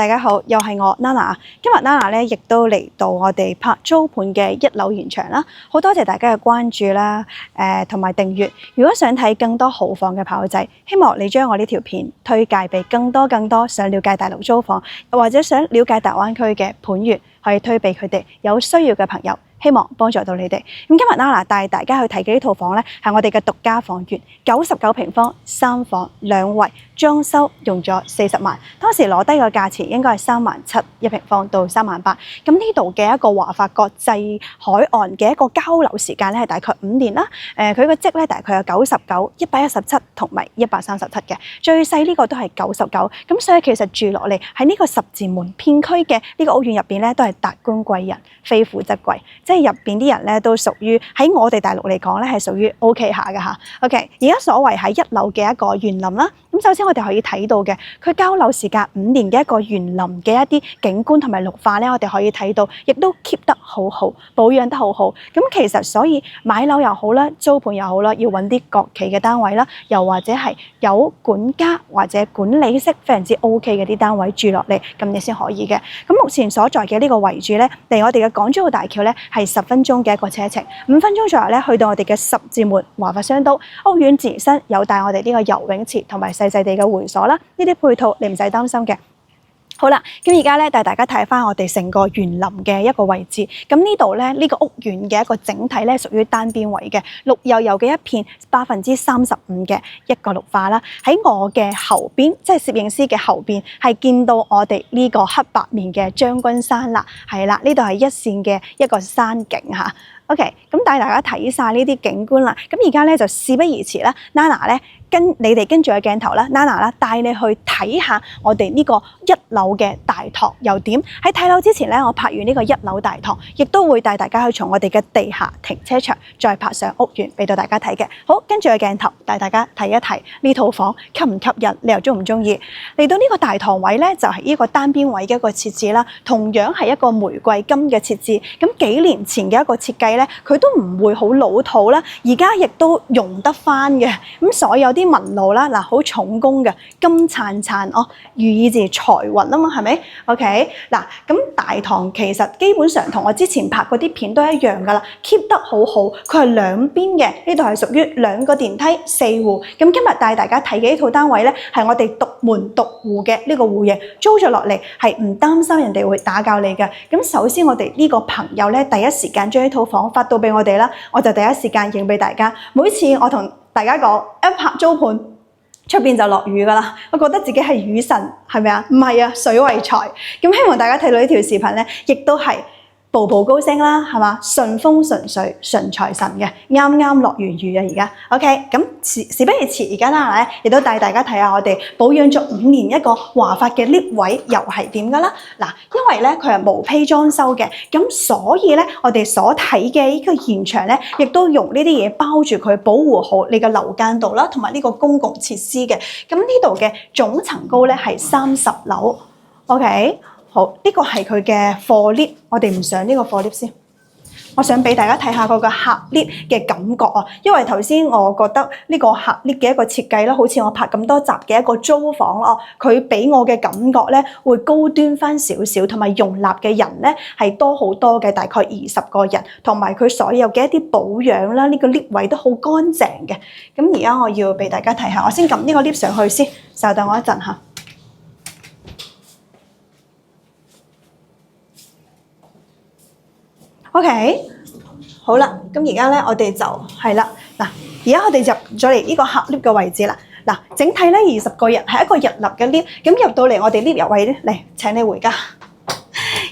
大家好，又係我 Nana。今日 Nana 咧亦都嚟到我哋拍租盤嘅一樓現場啦，好多謝大家嘅關注啦，同埋訂閱。如果想睇更多豪房嘅跑仔，希望你將我呢條片推介俾更多想了解大陸租房，又或者想了解大灣區嘅盤源，可以推俾佢哋有需要嘅朋友。希望幫助到你哋。咁今日 Nana 帶大家去睇嘅呢套房咧，係我哋嘅獨家房源，99平方3房2衛，裝修用咗40萬。當時攞低個價錢應該係37000一平方到38000。咁呢度嘅一個華發國際海岸嘅一個交樓時間咧係大概5年啦。佢個積咧大概有99、117同埋137嘅，最細呢個都係99。咁所以其實住落嚟喺呢個十字門片區嘅呢個屋苑入邊咧，都係達官貴人，非富則貴。即係入邊啲人咧都屬於喺我哋大陸嚟講咧係屬於 OK 下嘅嚇。OK， 而家所謂喺1樓嘅一個園林啦。咁首先我哋可以睇到嘅，佢交樓時間5年嘅一個園林嘅一啲景觀同埋綠化咧，我哋可以睇到，亦都 keep 得好好，保養得好好。咁其實所以買樓又好啦，租盤又好啦，要揾啲國企嘅單位啦，又或者係有管家或者管理式非常之 OK 嘅啲單位住落嚟，咁你先可以嘅。咁目前所在嘅呢個圍住咧，離我哋嘅港珠澳大橋咧係10分鐘嘅一個車程，5分鐘左右咧去到我哋嘅十字門華發商都屋苑自身有帶我哋呢個游泳池同埋細細地嘅會所啦，呢啲配套你唔使擔心嘅。好啦，咁而家咧帶大家睇翻我哋成個園林嘅一個位置。咁呢度咧呢個屋苑嘅一個整體咧屬於單邊位嘅，綠油油嘅一片35%嘅一個綠化啦。喺我嘅後邊，即係攝影師嘅後邊，係見到我哋呢個黑白面嘅將軍山啦。係啦，呢度係一線嘅一個山景嚇。OK， 咁帶大家睇晒呢啲景觀啦。咁而家咧就事不宜遲啦 ，Nana 咧你哋跟住個鏡頭啦 ，Nana 啦帶你去睇下我哋呢個1樓嘅大堂又點。喺睇樓之前咧，我拍完呢個1樓大堂，亦都會帶大家去從我哋嘅地下停車場再拍上屋苑俾到大家睇嘅。好，跟住個鏡頭帶大家睇一睇呢套房吸唔吸引，你又中唔中意？嚟到呢個大堂位咧，就係呢個單邊位嘅一個設置啦，同樣係一個玫瑰金嘅設置。咁幾年前嘅一個設計咧，佢都唔會好老土啦，而家亦都用得翻嘅。咁所有啲紋路啦，嗱好重工嘅金燦燦哦，寓意住財運啊嘛，係咪 ？OK， 嗱咁大堂其實基本上同我之前拍嗰啲片都一樣噶啦 ，keep 得好好。佢係兩邊嘅，呢度係屬於2個電梯4戶。咁今日帶大家睇嘅呢套單位咧，係我哋獨門獨戶嘅呢個戶型，租咗落嚟係唔擔心人哋會打攪你嘅。咁首先我哋呢個朋友咧，第一時間將呢套房發到俾我哋啦，我就第一時間影俾大家。每次我同大家講一拍租盤，出邊就落雨噶啦，我覺得自己係雨神，係咪啊？唔係啊，水為財。咁希望大家睇到呢條視頻咧，亦都係步步高升啦，係嘛？順風順水順財神嘅，啱啱落完雨啊！而家 OK， 咁事不宜遲，而家咧亦都帶大家睇下我哋保養咗5年一個華發嘅 lift 位又係點噶啦。嗱，因為咧佢係無坯裝修嘅，咁所以咧我哋所睇嘅呢個現場咧，亦都用呢啲嘢包住佢，保護好你嘅樓間度啦，同埋呢個公共設施嘅。咁呢度嘅總層高咧係30樓 ，OK。好，呢個係佢嘅貨 lift， 我哋唔上呢個貨 lift 先。我想俾大家睇下佢個客 lift 嘅感覺啊，因為頭先我覺得呢個客 lift 嘅一個設計啦，好似我拍咁多集嘅一個租房咯，佢俾我嘅感覺咧會高端翻少少，同埋容納嘅人咧係多好多嘅，大概20個人，同埋佢所有嘅一啲保養啦，呢個 lift 位都好乾淨嘅。咁而家我要俾大家睇下，我先撳呢個 lift 上去先，稍等我一陣嚇。OK， 好啦，咁而家咧我哋就係啦，嗱，而家我哋入咗嚟呢個客 lift 嘅位置啦。嗱，整體咧20個人係一個日立嘅 lift， 咁入到嚟我哋 lift 入位咧，嚟請你回家。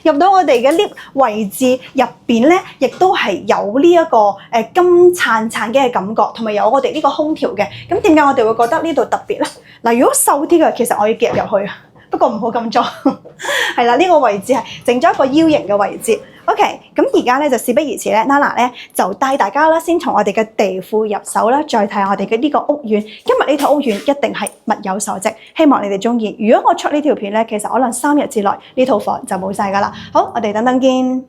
入到我哋嘅 lift 位置入邊咧，亦都係有呢一個金燦燦嘅感覺，同埋有我哋呢個空調嘅。咁點解我哋會覺得呢度特別咧？嗱，如果瘦啲嘅，其實我要夾入去啊。不過唔好咁裝，係啦，呢個位置係整咗一個 U 型嘅位置。OK， 咁而家咧就事不宜遲咧 ，Nana 咧就帶大家啦，先從我哋嘅地庫入手啦，再睇下我哋嘅呢個屋苑。今日呢套屋苑一定係物有所值，希望你哋中意。如果我出呢條片咧，其實可能3日之內呢套房就冇晒噶啦。好，我哋等等見。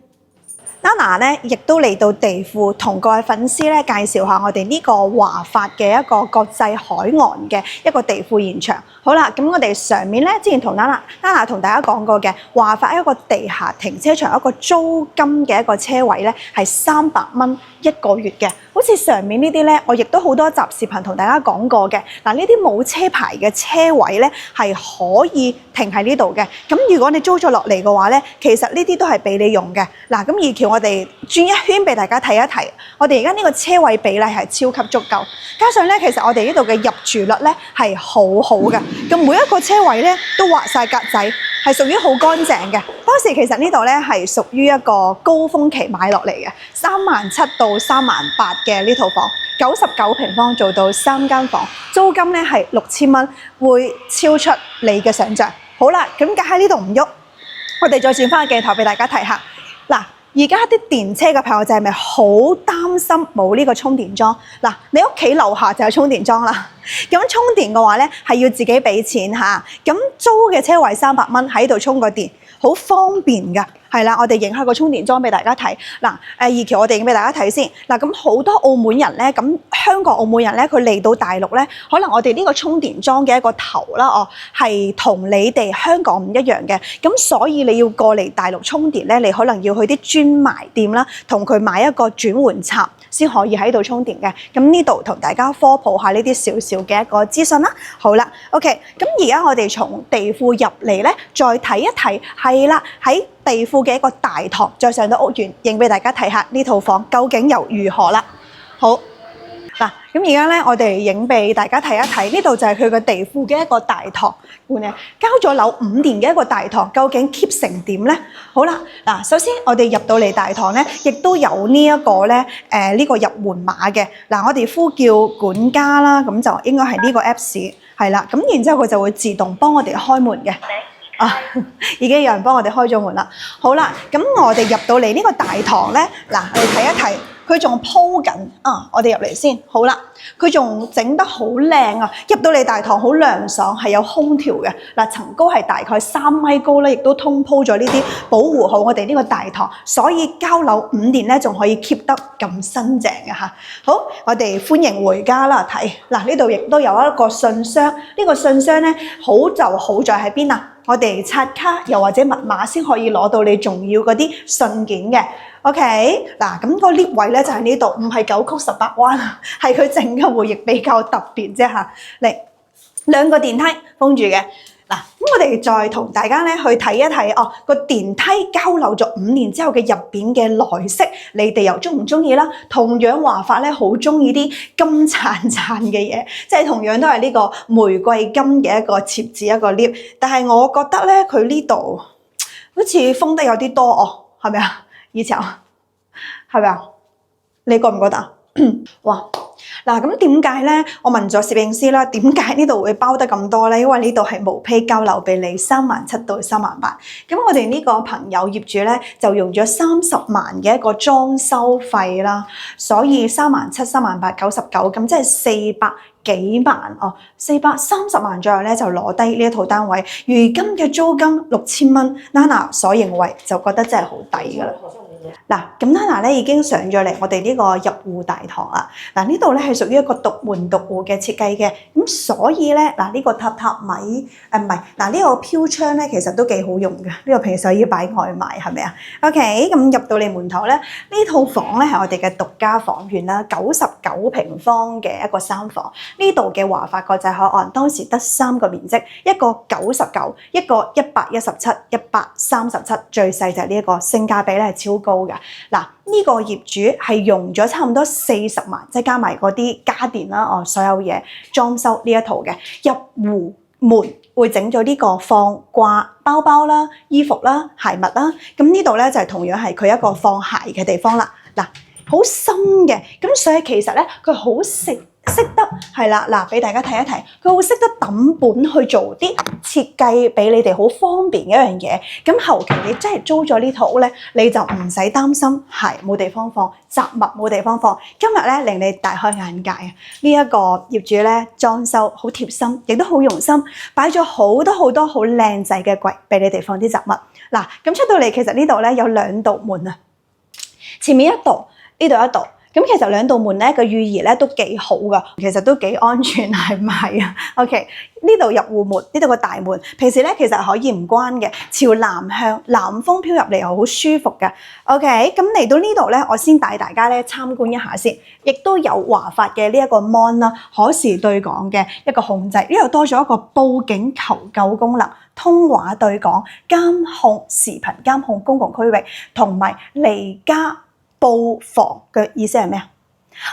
Nana 咧亦都嚟到地庫同各位粉絲咧介紹下我哋呢個華發嘅一個國際海岸嘅一個地庫現場。好啦，咁我哋上面咧之前同 Nana 同大家講過嘅華發一個地下停車場一個租金嘅一個車位咧係300蚊一個月嘅。好似上面呢啲咧，我亦都好多集視頻同大家講過嘅。嗱，呢啲冇車牌嘅車位咧係可以停喺呢度嘅。咁如果你租咗落嚟嘅話咧，其實呢啲都係俾你用嘅。嗱，咁二橋我哋轉一圈俾大家睇一睇，我哋而家呢個車位比例係超級足夠，加上咧其實我哋呢度嘅入住率咧係好好嘅，咁每一個車位咧都畫晒格仔，係屬於好乾淨嘅。當時其實呢度咧係屬於一個高峰期買落嚟嘅，37,000到38,000嘅呢套房，99平方做到3間房，租金咧係6000蚊，會超出你嘅想像。好啦，咁架喺呢度唔喐，我哋再轉翻個鏡頭俾大家睇下。嗱，而家啲電車嘅朋友就係咪好擔心冇呢個充電樁？嗱，你屋企樓下就有充電樁啦。咁充電嘅話咧，係要自己俾錢嚇。咁租嘅車位300蚊喺度充個電，好方便㗎。係啦，我哋影下個充電樁俾大家睇。嗱，二橋我哋影俾大家睇先。嗱，咁好多澳門人咧，咁香港澳門人咧，佢嚟到大陸咧，可能我哋呢個充電樁嘅一個頭啦，係同你哋香港唔一樣嘅。咁所以你要過嚟大陸充電咧，你可能要去啲專賣店啦，同佢買一個轉換插，先可以喺度充電嘅。咁呢度同大家科普下呢啲少少嘅一個資訊啦。好啦 ，OK， 咁而家我哋從地庫入嚟咧，再睇一睇，係啦，喺地庫嘅一個大堂，再上到屋苑，影俾大家睇下呢套房究竟又如何啦。好嗱，咁而家咧，我哋影俾大家睇一睇，呢度就係佢個地庫嘅一個大堂。交咗樓5年嘅一個大堂，究竟 keep 成點咧？好啦，嗱，首先我哋入到嚟大堂咧，亦都有呢一個咧，呢個入門碼嘅。嗱，我哋呼叫管家啦，咁就應該係呢個 Apps 係啦。咁然之後佢就會自動幫我哋開門嘅。已經有人幫我哋開咗門啦。好啦，咁我哋入到嚟呢個大堂咧，嗱，我哋睇一睇，佢仲鋪緊我哋入嚟先。好啦，佢仲整得好靚啊！入到嚟大堂好涼爽，係有空調嘅。嗱，層高係大概3米高咧，亦都通鋪咗呢啲保護好我哋呢個大堂，所以交樓5年咧，仲可以 keep 得咁新淨嘅嚇。好，我哋歡迎回家啦！睇嗱，呢度亦都有一個信箱，呢個信箱咧好就好在喺邊啊？我哋刷卡又或者密碼先可以攞到你重要嗰啲信件嘅。OK，嗱，咁個 lift 位咧就喺呢度，唔係9曲18彎，係佢整嘅會亦比較特別啫嚇。嚟2個電梯封住嘅。嗱，咁我哋再同大家咧去睇一睇個電梯交樓咗5年之後嘅入邊嘅內飾，你哋又中唔中意啦？同樣華發咧好中意啲金燦燦嘅嘢，即係同樣都係呢個玫瑰金嘅一個設置一個 lift，但係我覺得咧佢呢度好似封得有啲多係咪啊？以前係咪啊？你覺唔覺得啊？哇！嗱，咁點解咧？我問咗攝影師啦，點解呢度會包得咁多咧？因為呢度係無坯交樓俾你37,000到38,000。咁我哋呢個朋友業主咧就用咗30萬嘅一個裝修費啦，所以37,000、38,000、99，咁即係400幾萬430萬左右咧就攞低呢一套單位。如今嘅租金6000蚊 ，Nana 所認為就覺得真係好抵噶啦。嗱，咁 Nana 咧已經上咗嚟我哋呢個入戶大堂啦。嗱，呢度咧係屬於一個獨門獨戶嘅設計嘅，咁所以咧嗱呢個榻米唔係嗱呢個飄窗咧其實都幾好用嘅。呢個平時可以擺外賣係咪啊 ？OK， 咁入到嚟門頭咧，呢套房咧係我哋嘅獨家房源啦，99平方嘅一個3房。呢度嘅華發國際海岸當時得3個面積，一個99，一個117、137，最細就係呢一個，性價比咧係超高嘅。嗱，呢個業主係用咗差唔多40萬，即係加埋嗰啲家電啦，所有嘢裝修呢一套嘅。入戶門會整咗呢個放掛包包啦、衣服啦、鞋襪啦。咁呢度咧就係同樣係佢一個放鞋嘅地方啦。嗱，好深嘅，咁所以其實咧佢好識得係啦，嗱，俾大家睇一睇，佢會識得抌本去做啲設計俾你哋好方便嘅一樣嘢。咁後期你真係租咗呢套屋咧，你就唔使擔心鞋冇地方放，雜物冇地方放。今日咧令你大開眼界啊！呢一個業主咧裝修好貼心，亦都好用心，擺咗好多好靚仔嘅櫃俾你哋放啲雜物。嗱，咁出到嚟其實呢度咧有2道門啊。前面一道，呢度一道。咁其實兩道門咧個寓意咧都幾好噶，其實都幾安全，係唔係啊 ？OK， 呢度入戶門，呢度個大門，平時咧其實可以唔關嘅，朝南向，南風飄入嚟又好舒服嘅。OK， 咁嚟到呢度咧，我先帶大家咧參觀一下先，亦都有華發嘅呢一個 mon 啦，可視對講嘅一個控制，呢度多咗一個報警求救功能。通話對講、監控視頻監控公共區域，同埋離家報防嘅意思係咩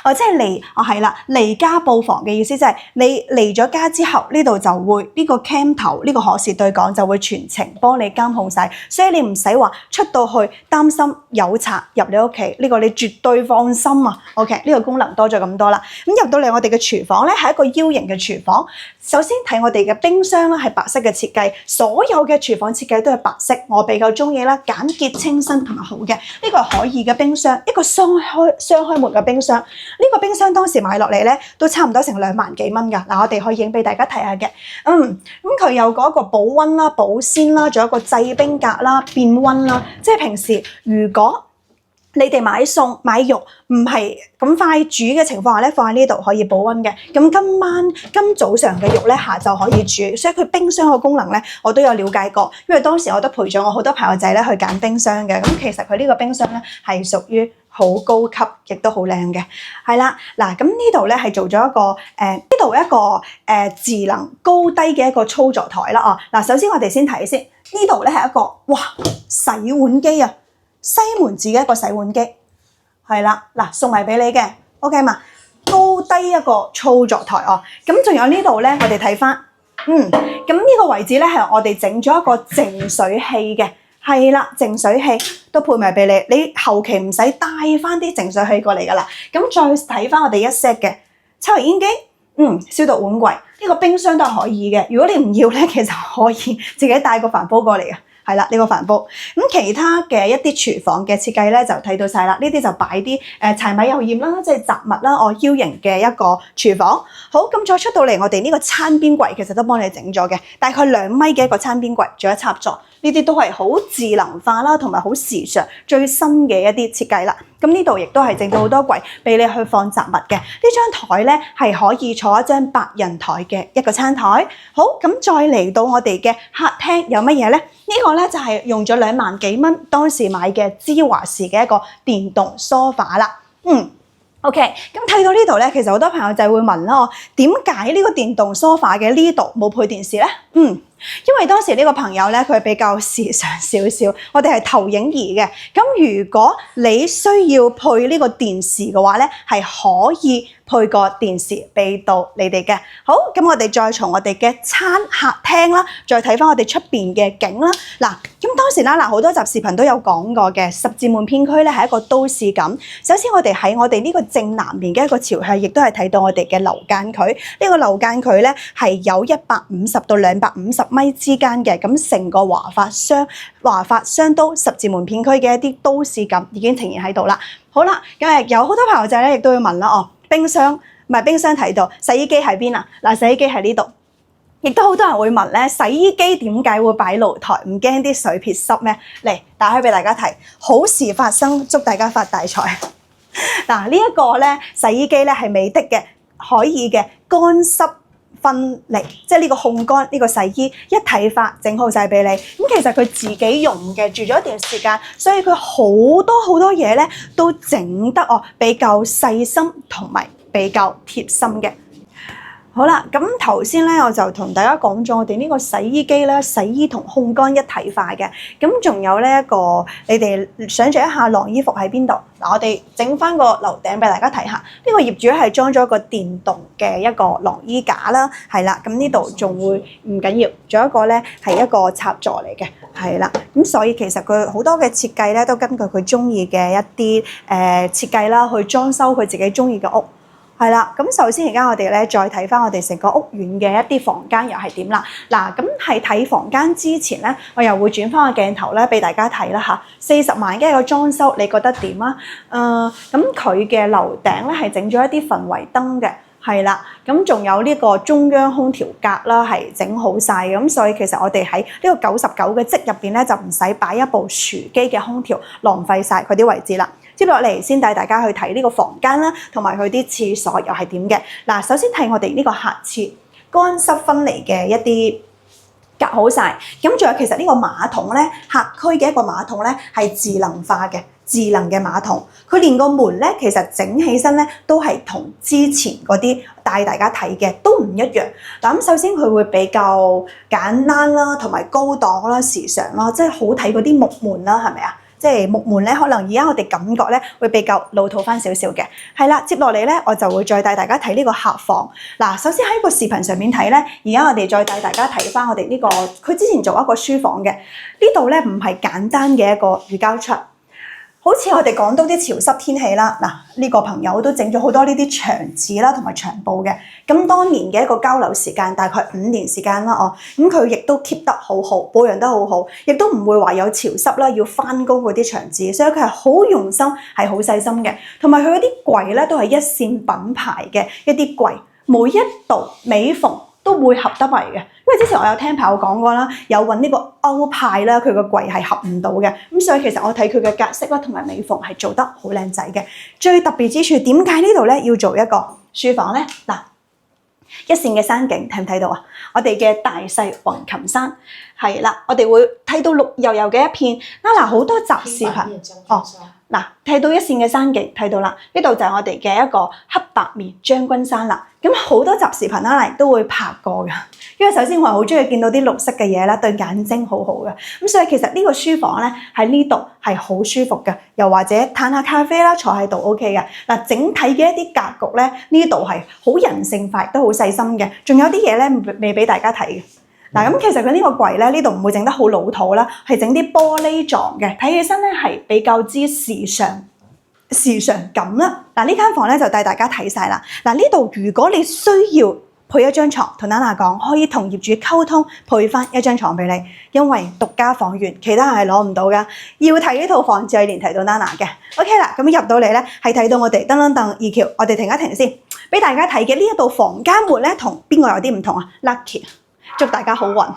啊？即係係啦，離家報防嘅意思即係你離咗家之後，呢度就會呢個 cam 頭呢個可視對講就會全程幫你監控晒，所以你唔使話出到去擔心有賊入你屋企，呢個你絕對放心啊。OK， 呢個功能多咗咁多啦。咁入到嚟我哋嘅廚房咧，係一個 U 型嘅廚房。首先睇我哋嘅冰箱啦，係白色嘅設計，所有嘅廚房設計都係白色，我比較中意啦，簡潔清新同埋好嘅。呢個係可以嘅冰箱，一個雙開門嘅冰箱。呢個冰箱當時買落嚟咧，都差唔多成2萬幾蚊㗎。嗱，我哋可以影俾大家睇下嘅。咁佢有嗰個保溫啦、保鮮啦，仲有一個製冰格啦、變溫啦。即係平時如果你哋買餸買肉唔係咁快煮嘅情況下咧，放喺呢度可以保溫嘅。咁今早上嘅肉咧，下晝可以煮，所以佢冰箱嘅功能咧，我都有了解過。因為當時我都陪咗我好多朋友仔咧去揀冰箱嘅。咁其實佢呢個冰箱咧係屬於好高級，亦都好靚嘅。係啦，嗱，咁呢度咧係做咗一個智能高低嘅一個操作台啦。嗱，首先我哋先睇先，呢度咧係一個洗碗機啊！西門子嘅一個洗碗機，係啦，嗱，送埋俾你嘅 ，OK 嘛？高低一個操作台哦，咁仲有呢度咧，我哋睇翻，咁呢個位置咧係我哋整咗一個淨水器嘅，係啦，淨水器都配埋俾你，你後期唔使帶翻啲淨水器過嚟噶啦。咁再睇翻我哋一 set 嘅抽油煙機，消毒碗櫃，呢個冰箱都係可以嘅。如果你唔要咧，其實可以自己帶個飯煲過嚟啊。係啦，呢個飯煲。咁其他嘅一啲廚房嘅設計咧，就睇到晒啦。呢啲就擺啲柴米油鹽啦，即係雜物啦。U 型嘅一個廚房。好，咁再出到嚟，我哋呢個餐邊櫃其實都幫你整咗嘅，大概2米嘅一個餐邊櫃，仲有插座。呢啲都係好智能化啦，同埋好時尚、最新嘅一啲設計啦。咁呢度亦都係整咗好多櫃俾你去放雜物嘅。呢張台咧係可以坐一張8人台嘅一個餐台。好，咁再嚟到我哋嘅客廳有乜嘢咧？呢個咧就係用咗2萬幾蚊當時買嘅芝華士嘅一個電動梳化啦。OK， 咁睇到呢度咧，其實好多朋友就會問啦，點解呢個電動梳化嘅呢度冇配電視咧？因為當時呢個朋友咧，佢比較時尚少少，我哋係投影儀嘅。咁如果你需要配呢個電視嘅話咧，係可以配個電視俾到你哋嘅。好，咁我哋再從我哋嘅餐客廳啦，再睇翻我哋出邊嘅景啦。嗱，咁當時啦，好多集視頻都有講過嘅，十字門片區咧係一個都市感。首先我哋喺我哋呢個正南面嘅一個朝向，亦都係睇到我哋嘅樓間距。呢個樓間距咧係有150到250米之間嘅，咁成個華發商都十字門片區嘅一啲都市感已經呈現喺度啦。好啦，咁有好多朋友仔咧，亦都會問啦，冰箱睇到，洗衣機喺邊啊？嗱，洗衣機喺呢度，亦都好多人會問咧，洗衣機點解會擺露台？唔驚啲水撇濕咩？嚟打開俾大家睇，好事發生，祝大家發大財。嗱，呢一個咧洗衣機咧係美的嘅，可以嘅乾濕分離，即係呢個烘乾呢個洗衣一體化整好晒俾你。咁其實佢自己用嘅，住咗一段時間，所以佢好多嘢咧都整得比較細心同埋比較貼心嘅。好啦，咁頭先咧我就同大家講咗我哋呢個洗衣機咧，洗衣同烘乾一體化嘅。咁仲有呢一個，你哋想象一下晾衣服喺邊度？嗱，我哋整翻個樓頂俾大家睇下。呢個業主係裝咗一個電動嘅一個晾衣架啦，係啦。咁呢度仲會唔緊要，仲有一個咧係一個插座嚟嘅，係啦。咁所以其實佢好多嘅設計咧都根據佢中意嘅一啲設計啦，去裝修佢自己中意嘅屋。係啦，咁首先而家我哋咧再睇翻我哋成個屋苑嘅一啲房間又係點啦。嗱，咁喺睇房間之前咧，我又會轉翻個鏡頭咧俾大家睇啦嚇。40萬嘅一個裝修，你覺得點啊？咁佢嘅樓頂咧係整咗一啲氛圍燈嘅。係啦，咁仲有呢個中央空調格啦，係整好晒咁，所以其實我哋喺呢個99嘅積入邊咧，就唔使擺一部廚機嘅空調，浪費晒佢啲位置啦。接落嚟先帶大家去睇呢個房間啦，同埋佢啲廁所又係點嘅。嗱，首先睇我哋呢個客廁乾濕分離嘅一啲隔好晒，咁仲有其實呢個馬桶咧，客區嘅一個馬桶咧係智能化嘅。智能嘅馬桶，佢連個門咧，其實整起身咧都係同之前嗰啲帶大家睇嘅都唔一樣。嗱，咁首先佢會比較簡單啦，同埋高檔啦、時尚啦，即係好睇嗰啲木門啦，係咪啊？即係木門咧，可能而家我哋感覺咧會比較老土翻少少嘅。係啦，接落嚟咧，我就會再帶大家睇呢個客房。嗱，首先喺個視頻上面睇咧，而家我哋再帶大家睇翻我哋呢個，佢之前做一個書房嘅，呢度咧唔係簡單嘅一個乳膠桌。好似我哋廣東啲潮濕天氣啦，嗱，呢個朋友都整咗好多呢啲牆紙啦，同埋牆布嘅。咁當年嘅一個交流時間大概5年時間啦，咁佢亦都 keep 得好好，保養得好好，亦都唔會話有潮濕啦，要翻高嗰啲牆紙，所以佢係好用心，係好細心嘅。同埋佢嗰啲櫃咧都係一線品牌嘅一啲櫃，每一度每縫都會合得埋嘅，因為之前我有聽朋友講過啦，有揾呢個歐派啦，佢個櫃係合唔到嘅，咁所以其實我睇佢嘅格式啦同埋尾縫係做得好靚仔嘅。最特別之處，點解呢度咧要做一個書房咧？嗱，一線嘅山景睇唔睇到啊？我哋嘅大細橫琴山係啦，我哋會睇到綠油油嘅一片。嗱，好多集視頻嗱，睇到一線嘅山景，睇到啦，呢度就係我哋嘅一個黑白面將軍山啦。咁好多集視頻啦，都會拍過㗎。因為首先我係好中意見到啲綠色嘅嘢啦，對眼睛好好嘅。咁所以其實呢個書房咧喺呢度係好舒服嘅，又或者嘆下咖啡啦，坐喺度 OK 嘅。嗱，整體嘅一啲格局咧，呢度係好人性化，都好細心嘅。仲有啲嘢咧未俾大家睇嘅。嗱，咁其實佢呢個櫃咧，呢度唔會整得好老土啦，係整啲玻璃狀嘅，睇起身咧係比較之時尚感啦。嗱，呢間房咧就帶大家睇晒啦。嗱，呢度如果你需要配一張床，同 Nana 講，可以同業主溝通配翻一張床俾你，因為獨家房源，其他人係攞唔到噶。要睇呢套房就係連提到 Nana 嘅。OK 啦，咁入到嚟咧係睇到我哋噔二橋，我哋停一停先，俾大家睇嘅呢一道房間門咧，同邊個有啲唔同啊 ？Lucky。祝大家好運，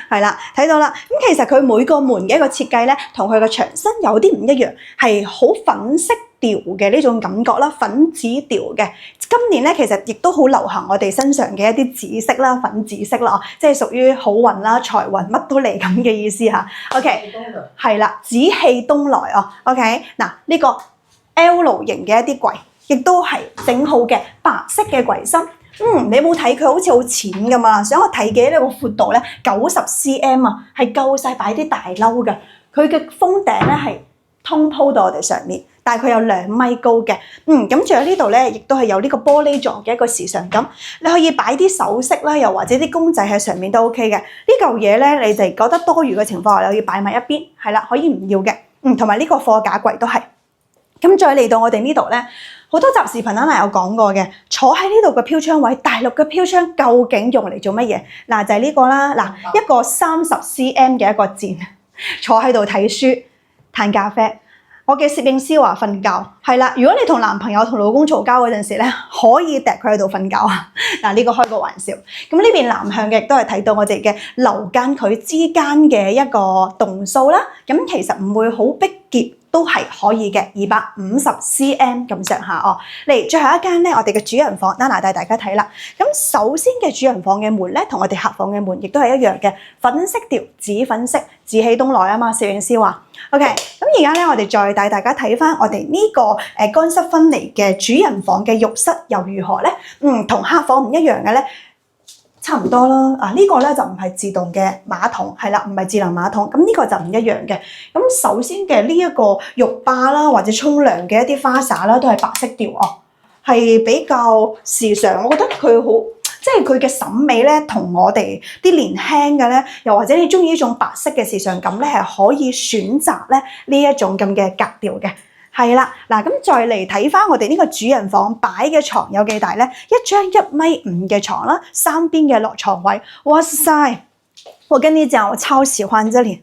係啦，睇到啦。咁其實佢每個門嘅一個設計咧，同佢嘅牆身有啲唔一樣，係好粉色調嘅呢種感覺啦，粉紫調嘅。今年咧其實亦都好流行我哋身上嘅一啲紫色啦、粉紫色啦，即係屬於好運啦、財運乜都嚟咁嘅意思嚇。OK， 係啦，紫氣東來哦。OK， 嗱呢個 L 型嘅一啲櫃，亦都係整好嘅白色嘅櫃身。你冇睇佢好似好淺噶嘛？想我睇嘅呢個闊度咧90 cm 啊，係夠晒擺啲大褸嘅。佢嘅封頂咧係通鋪到我哋上面，但係佢有2米高嘅。咁仲有呢度咧，亦都係有呢個玻璃狀嘅一個時尚感。你可以擺啲首飾啦，又或者啲公仔喺上面都 OK 嘅。呢嚿嘢咧，你哋覺得多餘嘅情況下，你可以擺埋一邊，係啦，可以唔要嘅。同埋呢個貨架櫃都係。咁再嚟到我哋呢度咧。好多集視頻有講過嘅，坐喺呢度嘅飄窗位，大陸嘅飄窗究竟用嚟做乜嘢？嗱，就係呢個啦，嗱，一個30 cm 嘅一個墊，坐喺度睇書、嘆咖啡。我嘅攝影師話瞓覺，係啦。如果你同男朋友同老公嘈交嗰陣時咧，可以掟佢喺度瞓覺啊。嗱，呢個開個玩笑。咁呢邊南向嘅亦都係睇到我哋嘅樓間距之間嘅一個棟數啦。咁其實唔會好逼結。都係可以嘅，250 cm 咁上下哦。嚟最後一間咧，我哋嘅主人房 ，Nana 帶大家睇啦。咁首先嘅主人房嘅門咧，同我哋客房嘅門亦都係一樣嘅，粉色調，紫粉色，紫氣東來啊嘛。攝影師話 ，OK。咁而家咧，我哋再帶大家睇翻我哋呢個乾濕分離嘅主人房嘅浴室又如何咧？同客房唔一樣嘅咧。差唔多啦，呢個咧就唔係自動嘅馬桶，係啦，唔係智能馬桶，咁呢個就唔一樣嘅。咁首先嘅呢一個浴霸啦，或者沖涼嘅一啲花灑啦，都係白色調哦，係比較時尚。我覺得佢好，即係佢嘅審美咧，同我哋啲年輕嘅咧，又或者你中意呢種白色嘅時尚感咧，係可以選擇咧呢一種咁嘅格調嘅。係啦，嗱咁再嚟睇翻我哋呢個主人房擺嘅床有幾大咧？一張1.5米嘅床啦，3邊嘅落床位，哇塞！我跟你講，我超喜歡這裡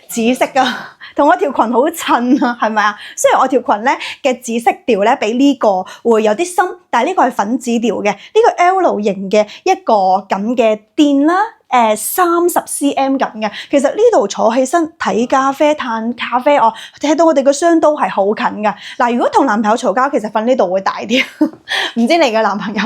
紫色啊，同我條裙好襯啊，係咪啊？雖然我條裙咧嘅紫色調咧比呢個會有啲深，但係呢個係粉紫調嘅，呢個 L 型嘅一個咁嘅墊啦。30cm 咁嘅，其實呢度坐起身睇咖啡、嘆咖啡，睇到我哋個雙都係好近噶。嗱，如果同男朋友嘈交，其實瞓呢度會大啲。唔知你嘅男朋友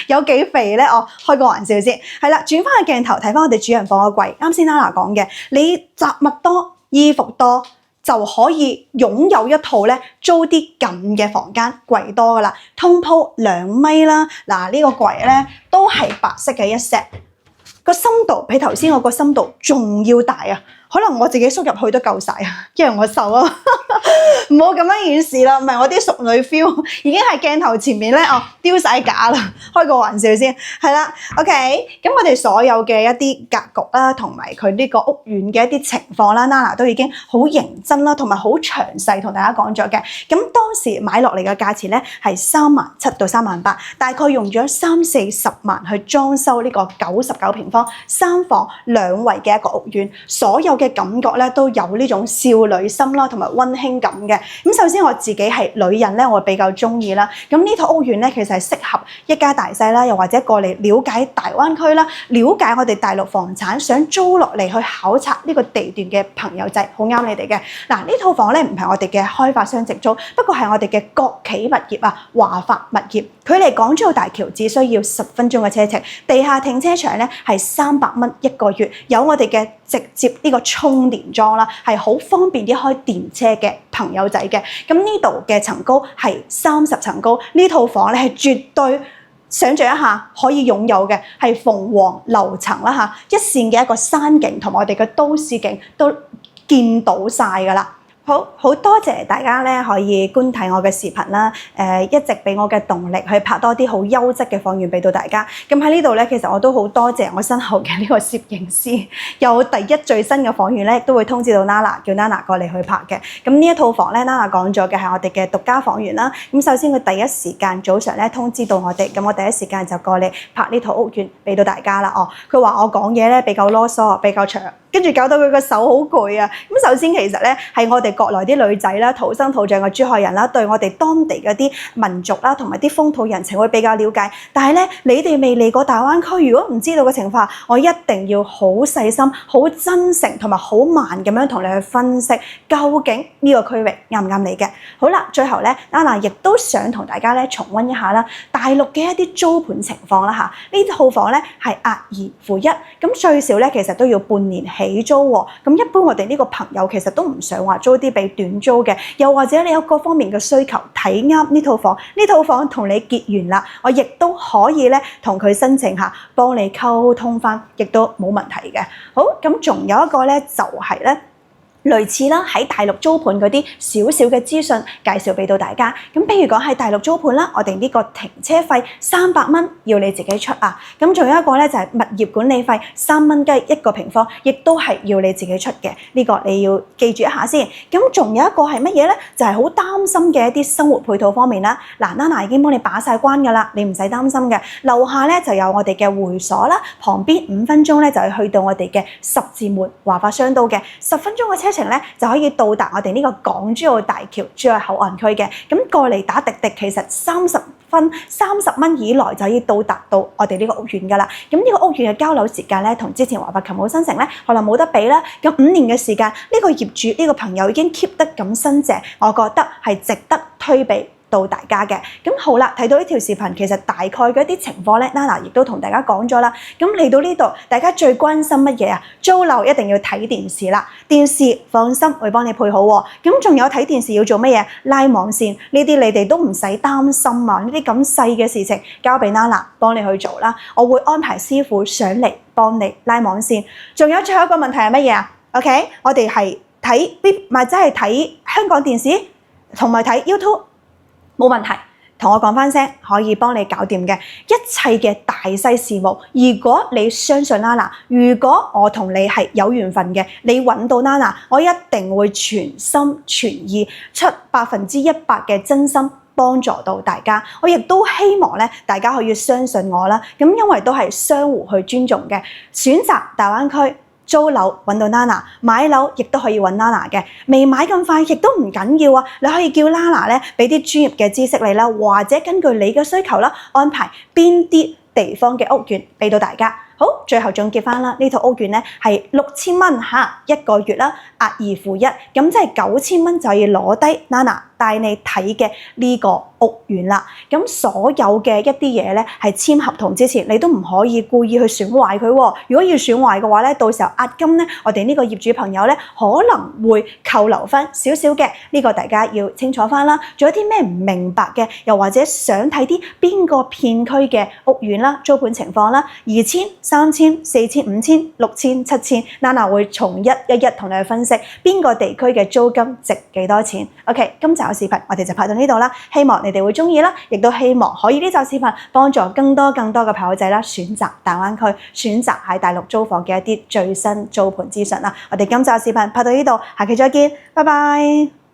有幾肥咧？開個玩笑先。係啦，轉翻個鏡頭睇翻我哋主人房個櫃。啱先 Nana 講嘅，你雜物多、衣服多，就可以擁有一套咧租啲咁嘅房間，櫃多噶啦，通鋪2米啦。嗱，呢個櫃咧都係白色嘅一 set。個深度比頭先我個深度仲要大啊！可能我自己縮入去都夠晒啊，因為我瘦啊，唔好咁樣顯示啦，唔係我啲淑女 feel 已經喺鏡頭前面咧丟晒架啦，開個玩笑先，係啦 ，OK， 咁我哋所有嘅一啲格局啦，同埋佢呢個屋苑嘅一啲情況啦 ，Nana 都已經好認真啦，同埋好詳細同大家講咗嘅。咁當時買落嚟嘅價錢咧係37,000到38,000，大概用咗30-40萬去裝修呢個99平方3房2衛嘅一個屋苑，所有嘅感覺咧都有呢種少女心啦，同埋溫馨感嘅。咁首先我自己係女人咧，我比較中意啦。咁呢套屋苑咧，其實係適合一家大細啦，又或者過嚟了解大灣區啦，了解我哋大陸房產，想租落嚟去考察呢個地段嘅朋友仔，好啱你哋嘅。嗱，呢套房咧唔係我哋嘅開發商直租，不過係我哋嘅國企物業啊，華發物業。距離港珠澳大橋只需要10分鐘嘅車程，地下停車場咧係300蚊一個月，有我哋嘅直接呢個充電樁啦，係好方便啲開電車嘅朋友仔嘅。咁呢度嘅層高係30層高，呢套房咧係絕對想像一下可以擁有嘅係鳳凰樓層啦嚇，一線嘅一個山景同埋我哋嘅都市景都見到晒㗎啦。好多謝大家咧可以觀睇我嘅視頻啦，一直俾我嘅動力去拍多啲好優質嘅房源俾到大家。咁喺呢度咧，其實我都好多謝我身後嘅呢個攝影師，有第一最新嘅房源咧，都會通知到 Nana， 叫 Nana 過嚟去拍嘅。咁呢一套房咧 ，Nana 講咗嘅係我哋嘅獨家房源啦。咁首先佢第一時間早上咧通知到我哋，咁我第一時間就過嚟拍呢套屋苑俾到大家啦。佢話我講嘢咧比較囉嗦，比較長。跟住搞到佢個手好攰啊！咁首先其實咧係我哋國內啲女仔啦，土生土長嘅珠海人啦，對我哋當地嗰啲民族啦同埋啲風土人情會比較了解。但係咧，你哋未嚟過大灣區，如果唔知道嘅情況，我一定要好細心、好真誠同埋好慢咁樣同你去分析，究竟呢個區域啱唔啱你嘅？好啦，最後咧，Nana亦都想同大家咧重溫一下啦，大陸嘅一啲租盤情況啦嚇。呢套房咧係押2付1，咁最少咧其實都要半年起租喎。咁一般我哋呢個朋友其實都唔想話租啲俾短租嘅，又或者你有各方面嘅需求，睇啱呢套房，呢套房同你結緣啦，我亦都可以咧同佢申請下，幫你溝通翻，亦都冇問題嘅。好，咁仲有一個咧就係咧。類似啦，喺大陸租盤嗰啲少少嘅資訊介紹俾到大家。咁譬如講喺大陸租盤啦，我哋呢個停車費300蚊要你自己出啊。咁仲有一個咧就係物業管理費3蚊雞1個平方，亦都係要你自己出嘅。呢個你要記住一下先。咁仲有一個係乜嘢咧？就係好擔心嘅一啲生活配套方面啦。嗱，Nana 已經幫你把晒關㗎啦，你唔使擔心嘅。樓下咧就有我哋嘅會所啦，旁邊5分鐘咧就係去到我哋嘅十字門華發商都嘅10分鐘嘅車程咧就可以到達我哋呢個港珠澳大橋珠海口岸區嘅。咁過嚟打滴滴其實30蚊以內就可以到達到我哋呢個屋苑㗎啦。咁呢個屋苑嘅交樓時間咧，同之前華發琴好新城咧，可能冇得比啦。咁5年嘅時間，呢個業主呢個朋友已經 keep 得咁新淨，我覺得係值得推俾到大家嘅。咁好啦，睇到呢條視頻，其實大概嘅一啲情況咧，Nana 亦都同大家講咗啦。咁嚟到呢度，大家最關心乜嘢啊？租樓一定要睇電視啦，電視放心會幫你配好喎。咁仲有睇電視要做乜嘢？拉網線呢啲你哋都唔使擔心啊！呢啲咁細嘅事情交俾 Nana 幫你去做啦，我會安排師傅上嚟幫你拉網線。仲有最後一個問題係乜嘢啊？OK， 我哋係睇或者係睇香港電視同埋睇 YouTube。冇問題，同我講返聲，可以幫你搞掂嘅一切嘅大細事務。如果你相信 Nana， 如果我同你係有緣分嘅，你揾到 Nana， 我一定會全心全意出100%嘅真心幫助到大家。我亦都希望咧，大家可以相信我啦。咁因為都係相互去尊重嘅，選擇大灣區租樓揾到 Nana， 買樓亦都可以揾 Nana 嘅。未買咁快亦都唔緊要啊，你可以叫 Nana 咧俾啲專業嘅知識你啦，或者根據你嘅需求啦，安排邊啲地方嘅屋苑俾到大家。好，最後總結翻啦，呢套屋苑咧係6000蚊一個月啦，押2付1，咁即係9000蚊就要攞低 Nana 帶你睇嘅呢個屋苑啦。咁所有嘅一啲嘢咧係簽合同之前，你都唔可以故意去損壞佢喎。如果要損壞嘅話咧，到時候押金咧，我哋呢個業主朋友咧可能會扣留翻少少嘅，呢個大家要清楚翻啦。仲有啲咩唔明白嘅，又或者想睇啲邊個片區嘅屋苑啦、租盤情況啦，2000、3000、4000、5000、6000、7000 ，Nana 會從一同你去分析邊個地區嘅租金值幾多錢。OK， 今集嘅視頻我哋就拍到呢度啦，希望你哋會中意啦，亦都希望可以呢集視頻幫助更多嘅朋友仔啦，選擇大灣區，選擇喺大陸租房嘅一啲最新租盤資訊啦。我哋今集嘅視頻拍到呢度，下期再見，拜拜。